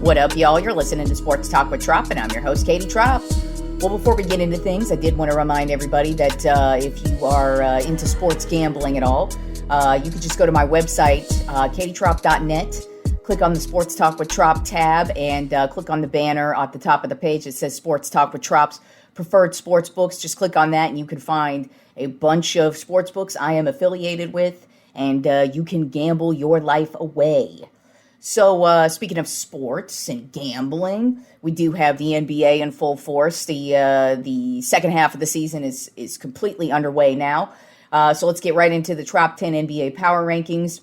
What up, y'all? You're listening to Sports Talk with Tropp, and I'm your host, Katie Tropp. Well, before we get into things, I did want to remind everybody that if you are into sports gambling at all, you could just go to my website, katietropp.net, click on the Sports Talk with Tropp tab, and click on the banner at the top of the page that says Sports Talk with Tropp's preferred sports books. Just click on that, and you can find a bunch of sports books I am affiliated with, and you can gamble your life away. So, speaking of sports and gambling, we do have the NBA in full force. The second half of the season is completely underway now. So let's get right into the top 10 NBA power rankings,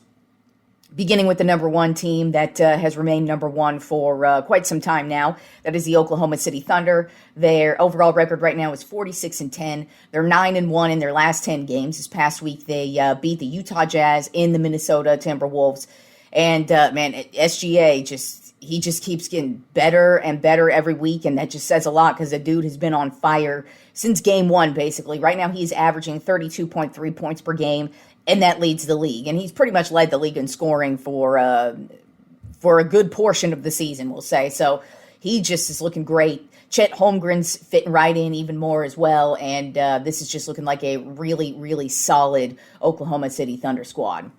beginning with the number one team that has remained number one for quite some time now. That is the Oklahoma City Thunder. Their overall record right now is 46-10. They're 9-1 in their last 10 games. This past week, they beat the Utah Jazz and the Minnesota Timberwolves. And, man, SGA just keeps getting better and better every week, and that just says a lot because the dude has been on fire since game one, basically. Right now, he's averaging 32.3 points per game, and that leads the league. And he's pretty much led the league in scoring for a good portion of the season, we'll say. So he just is looking great. Chet Holmgren's fitting right in even more as well, and this is just looking like a really, really solid Oklahoma City Thunder squad.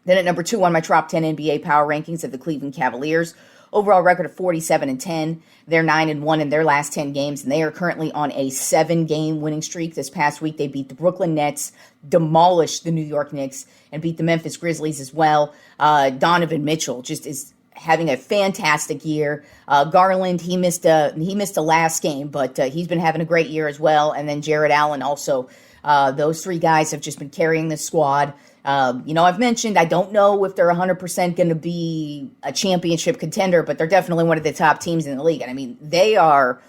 Then at number 2 on my top 10 NBA power rankings of the Cleveland Cavaliers. Overall record of 47-10. They're 9-1 in their last 10 games, and they are currently on a 7-game winning streak. This past week, they beat the Brooklyn Nets, demolished the New York Knicks, and beat the Memphis Grizzlies as well. Donovan Mitchell just is having a fantastic year. Garland, he missed a last game, but he's been having a great year as well. And then Jared Allen also. Those three guys have just been carrying the squad. I've mentioned I don't know if they're 100% going to be a championship contender, but they're definitely one of the top teams in the league. And I mean, they are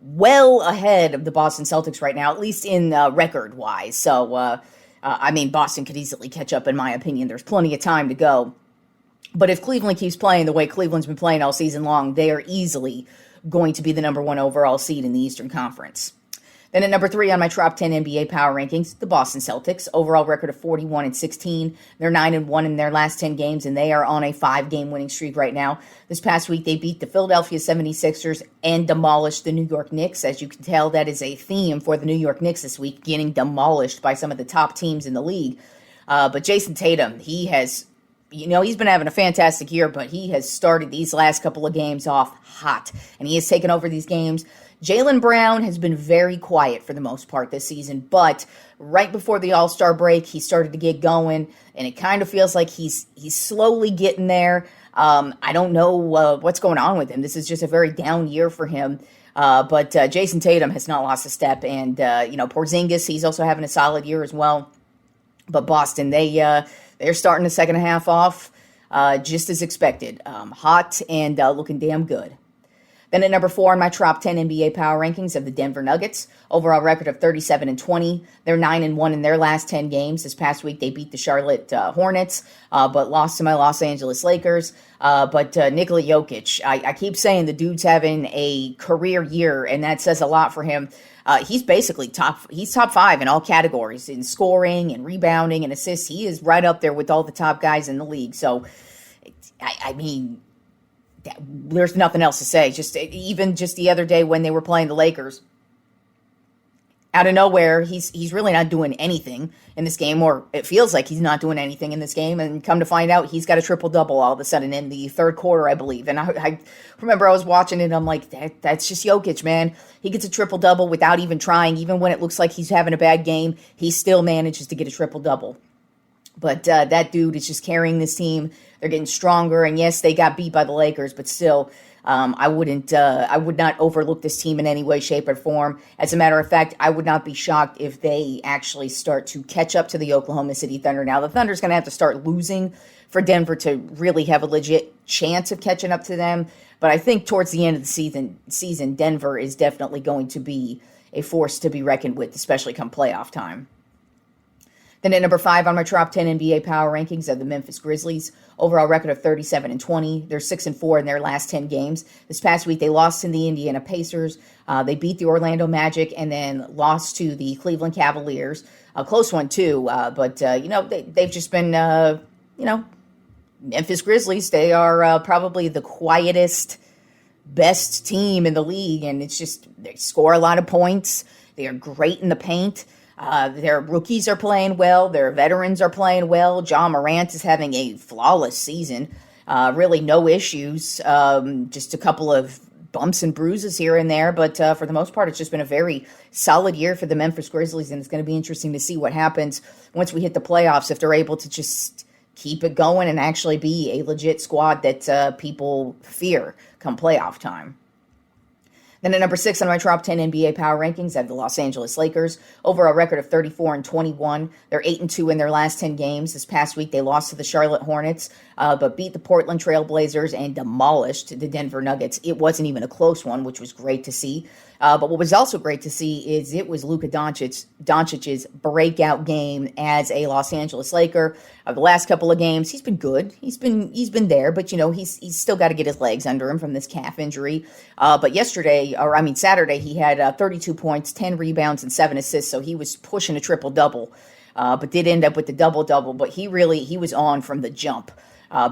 well ahead of the Boston Celtics right now, at least in record-wise. So, Boston could easily catch up, in my opinion. There's plenty of time to go. But if Cleveland keeps playing the way Cleveland's been playing all season long, they are easily going to be the number one overall seed in the Eastern Conference. Then at number 3 on my top 10 NBA power rankings, the Boston Celtics. Overall record of 41-16. They're 9-1 in their last 10 games, and they are on a 5-game winning streak right now. This past week, they beat the Philadelphia 76ers and demolished the New York Knicks. As you can tell, that is a theme for the New York Knicks this week, getting demolished by some of the top teams in the league. But Jason Tatum, he's been having a fantastic year, but he has started these last couple of games off hot, and he has taken over these games. Jaylen Brown has been very quiet for the most part this season, but right before the All-Star break, he started to get going, and it kind of feels like he's slowly getting there. I don't know what's going on with him. This is just a very down year for him. But Jason Tatum has not lost a step, and Porzingis, he's also having a solid year as well. But Boston, they're starting the second half off just as expected, hot and looking damn good. Then at number 4 on my top 10 NBA power rankings of the Denver Nuggets. Overall record of 37-20. They're 9-1 in their last 10 games. This past week, they beat the Charlotte Hornets, but lost to my Los Angeles Lakers. But Nikola Jokic, I keep saying the dude's having a career year, and that says a lot for him. He's basically top 5 in all categories, in scoring and rebounding and assists. He is right up there with all the top guys in the league. So, there's nothing else to say. Even the other day when they were playing the Lakers, out of nowhere, he's really not doing anything in this game, or it feels like he's not doing anything in this game. And come to find out, he's got a triple-double all of a sudden in the third quarter, I believe. And I remember I was watching it, and I'm like, that's just Jokic, man. He gets a triple-double without even trying. Even when it looks like he's having a bad game, he still manages to get a triple-double. But that dude is just carrying this team. They're getting stronger, and yes, they got beat by the Lakers, but still, I would not overlook this team in any way, shape, or form. As a matter of fact, I would not be shocked if they actually start to catch up to the Oklahoma City Thunder. Now, the Thunder's going to have to start losing for Denver to really have a legit chance of catching up to them. But I think towards the end of the season, Denver is definitely going to be a force to be reckoned with, especially come playoff time. Then at number 5 on my top 10 NBA power rankings are the Memphis Grizzlies. Overall record of 37-20. They're 6-4 in their last 10 games. This past week, they lost to the Indiana Pacers. They beat the Orlando Magic and then lost to the Cleveland Cavaliers. A close one, too. But they've just been, Memphis Grizzlies, they are probably the quietest, best team in the league, and it's just they score a lot of points. They are great in the paint. Their rookies are playing well. Their veterans are playing well. Ja Morant is having a flawless season. Really no issues. Just a couple of bumps and bruises here and there, but for the most part, it's just been a very solid year for the Memphis Grizzlies, and it's going to be interesting to see what happens once we hit the playoffs, if they're able to just keep it going and actually be a legit squad that people fear come playoff time. Then at number 6 on my top 10 NBA power rankings, I have the Los Angeles Lakers. Overall record of 34-21. They're 8-2 in their last 10 games. This past week, they lost to the Charlotte Hornets, but beat the Portland Trail Blazers and demolished the Denver Nuggets. It wasn't even a close one, which was great to see. But what was also great to see is it was Luka Doncic's breakout game as a Los Angeles Laker. The last couple of games, he's been good. He's been there, but he's still got to get his legs under him from this calf injury. But Saturday, he had 32 points, 10 rebounds, and 7 assists. So he was pushing a triple-double, but did end up with the double-double. But he was on from the jump.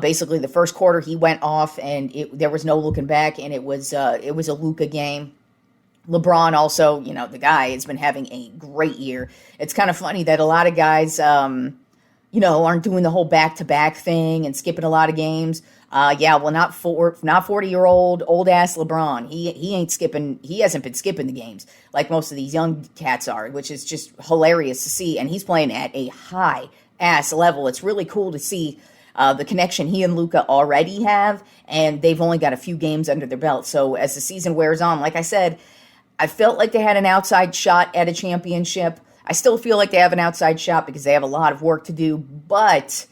Basically, the first quarter he went off, and there was no looking back, and it was a Luka game. LeBron also, the guy has been having a great year. It's kind of funny that a lot of guys, aren't doing the whole back-to-back thing and skipping a lot of games. Not 40-year-old old-ass LeBron. He ain't skipping. He hasn't been skipping the games like most of these young cats are, which is just hilarious to see. And he's playing at a high-ass level. It's really cool to see the connection he and Luka already have, and they've only got a few games under their belt. So as the season wears on, like I said, I felt like they had an outside shot at a championship. I still feel like they have an outside shot because they have a lot of work to do, but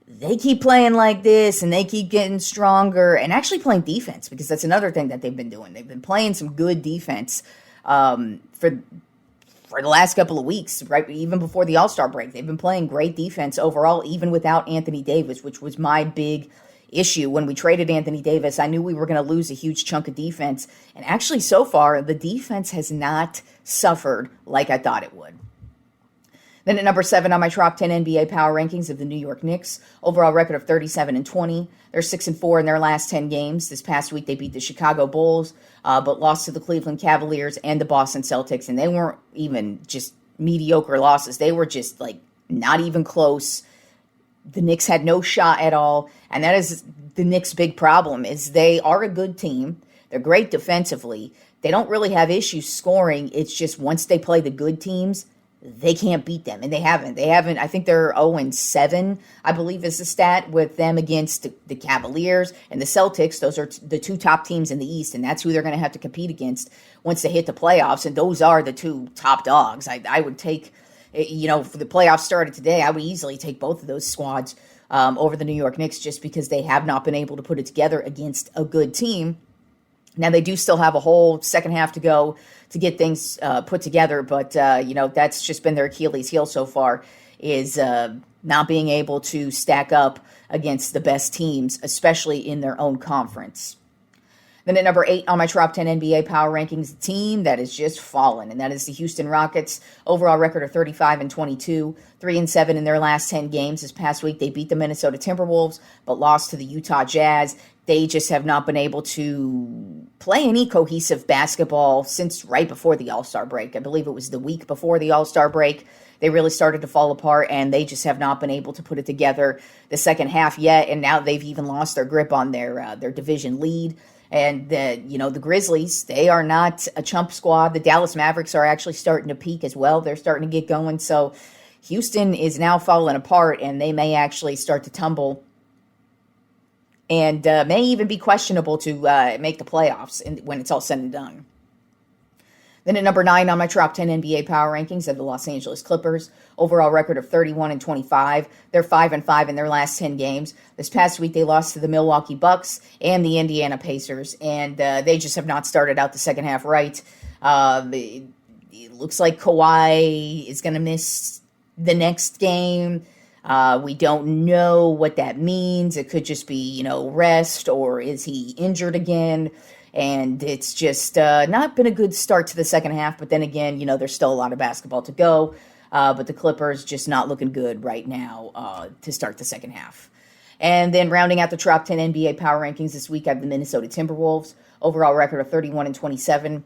they keep playing like this and they keep getting stronger and actually playing defense, because that's another thing that they've been doing. They've been playing some good defense for the last couple of weeks, right? Even before the All-Star break, they've been playing great defense overall, even without Anthony Davis, which was my big issue. When we traded Anthony Davis, I knew we were going to lose a huge chunk of defense. And actually, so far, the defense has not suffered like I thought it would. Then at number 7 on my top 10 NBA power rankings of the New York Knicks. Overall record of 37-20. They're 6-4 in their last 10 games. This past week, they beat the Chicago Bulls, but lost to the Cleveland Cavaliers and the Boston Celtics. And they weren't even just mediocre losses. They were just not even close. The Knicks had no shot at all, and that is the Knicks' big problem, is they are a good team. They're great defensively. They don't really have issues scoring. It's just once they play the good teams, they can't beat them, and they haven't. I think they're 0-7, I believe is the stat, with them against the Cavaliers and the Celtics. Those are the two top teams in the East, and that's who they're going to have to compete against once they hit the playoffs, and those are the two top dogs. I would take... for the playoffs started today, I would easily take both of those squads over the New York Knicks, just because they have not been able to put it together against a good team. Now, they do still have a whole second half to go to get things put together, but, that's just been their Achilles heel so far, is not being able to stack up against the best teams, especially in their own conference. Then at number 8 on my top 10 NBA power rankings, a team that has just fallen, and that is the Houston Rockets. Overall record of 35-22, 3-7 in their last 10 games. This past week, they beat the Minnesota Timberwolves, but lost to the Utah Jazz. They just have not been able to play any cohesive basketball since right before the All-Star break. I believe it was the week before the All-Star break. They really started to fall apart, and they just have not been able to put it together the second half yet, and now they've even lost their grip on their division lead. And, the Grizzlies, they are not a chump squad. The Dallas Mavericks are actually starting to peak as well. They're starting to get going. So Houston is now falling apart, and they may actually start to tumble and may even be questionable to make the playoffs when it's all said and done. Then at number 9 on my top 10 NBA power rankings are the Los Angeles Clippers. Overall record of 31-25. They're 5-5 in their last 10 games. This past week, they lost to the Milwaukee Bucks and the Indiana Pacers, and they just have not started out the second half right. It looks like Kawhi is going to miss the next game. We don't know what that means. It could just be, rest, or is he injured again? And it's just not been a good start to the second half. But then again, there's still a lot of basketball to go. But the Clippers just not looking good right now to start the second half. And then rounding out the top 10 NBA power rankings this week, I have the Minnesota Timberwolves. Overall record of 31-27.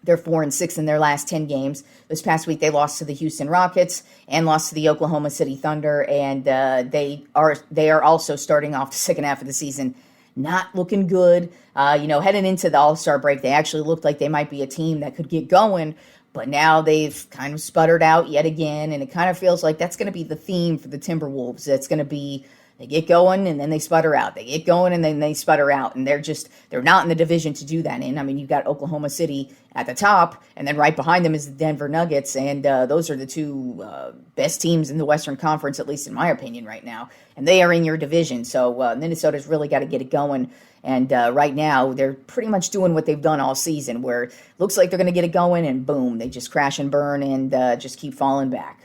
They're 4-6 in their last 10 games. This past week, they lost to the Houston Rockets and lost to the Oklahoma City Thunder. And they are also starting off the second half of the season not looking good. Heading into the All-Star break, they actually looked like they might be a team that could get going. But now they've kind of sputtered out yet again. And it kind of feels like that's going to be the theme for the Timberwolves. That's going to be they get going and then they sputter out. They get going and then they sputter out. And they're not in the division to do that in. I mean, you've got Oklahoma City at the top, and then right behind them is the Denver Nuggets. And those are the two best teams in the Western Conference, at least in my opinion right now. And they are in your division. So Minnesota's really got to get it going. And right now, they're pretty much doing what they've done all season, where it looks like they're going to get it going, and boom, they just crash and burn and just keep falling back.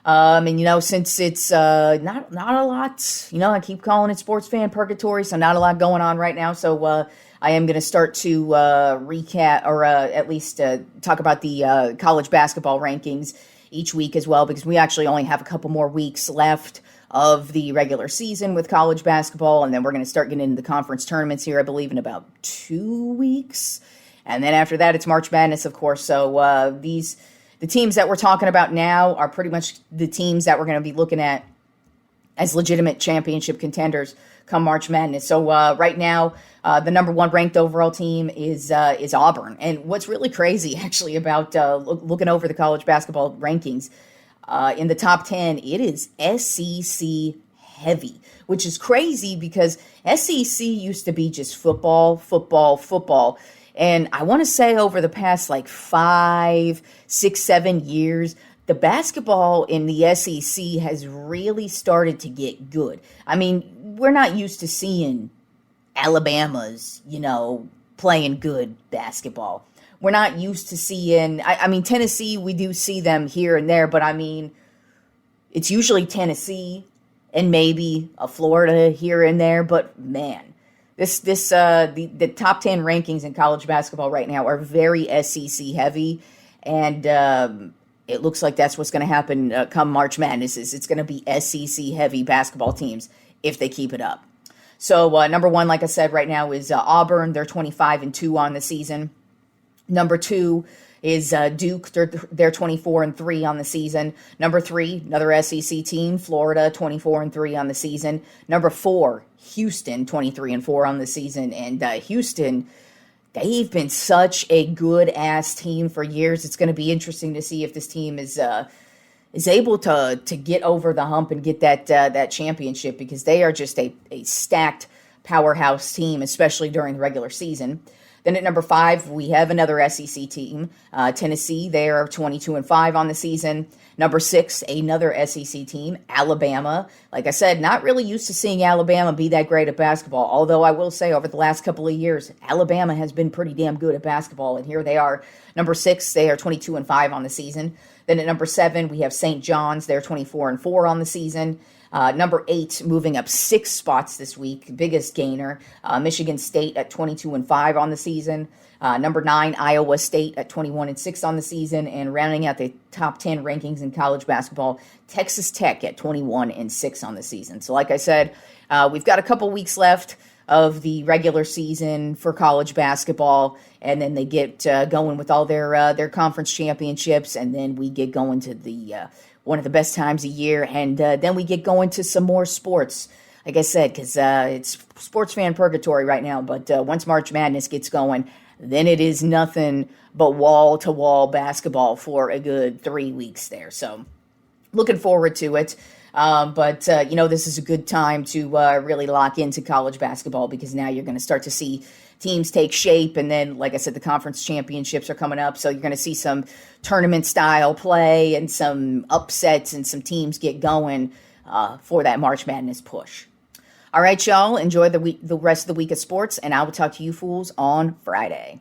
Since it's not a lot, I keep calling it sports fan purgatory, so not a lot going on right now. So I am going to start to recap, or at least talk about the college basketball rankings each week as well, because we actually only have a couple more weeks left of the regular season with college basketball, and then we're going to start getting into the conference tournaments here, I believe, in about 2 weeks. And then after that, it's March Madness, of course. So the teams that we're talking about now are pretty much the teams that we're going to be looking at as legitimate championship contenders come March Madness. So right now, the number one ranked overall team is Auburn. And what's really crazy, actually, about looking over the college basketball rankings, in the top 10, it is SEC heavy, which is crazy because SEC used to be just football, football, football. And I want to say over the past 5, 6, 7 years, the basketball in the SEC has really started to get good. I mean, we're not used to seeing Alabama's, playing good basketball. We're not used to seeing, Tennessee, we do see them here and there, but it's usually Tennessee and maybe a Florida here and there, but man. The top 10 rankings in college basketball right now are very SEC heavy, and it looks like that's what's going to happen come March Madness. It's going to be SEC heavy basketball teams if they keep it up. So number one, like I said, right now is Auburn. They're 25-2 on the season. Number two is Duke. They're 24-3 on the season. Number three, another SEC team, Florida, 24-3 on the season. Number four, Houston, 23-4 on the season. And Houston, they've been such a good-ass team for years. It's going to be interesting to see if this team is able to get over the hump and get that championship, because they are just a stacked powerhouse team, especially during the regular season. Then at number 5, we have another SEC team, Tennessee. They are 22-5 on the season. Number 6, another SEC team, Alabama. Like I said, not really used to seeing Alabama be that great at basketball. Although I will say over the last couple of years, Alabama has been pretty damn good at basketball. And here they are. Number 6, they are 22-5 on the season. Then at number 7, we have St. John's. They're 24-4 on the season. Number 8, moving up 6 spots this week, biggest gainer, Michigan State at 22-5 on the season. Number 9, Iowa State at 21-6 on the season. And rounding out the top 10 rankings in college basketball, Texas Tech at 21-6 on the season. So like I said, we've got a couple weeks left of the regular season for college basketball, and then they get going with all their conference championships, and then we get going to the one of the best times of year, and then we get going to some more sports, like I said, because it's sports fan purgatory right now, but once March Madness gets going, then it is nothing but wall-to-wall basketball for a good 3 weeks there, so looking forward to it. But this is a good time to really lock into college basketball, because now you're going to start to see teams take shape. And then, like I said, the conference championships are coming up. So you're going to see some tournament style play and some upsets and some teams get going for that March Madness push. All right, y'all, enjoy the rest of the week of sports, and I will talk to you fools on Friday.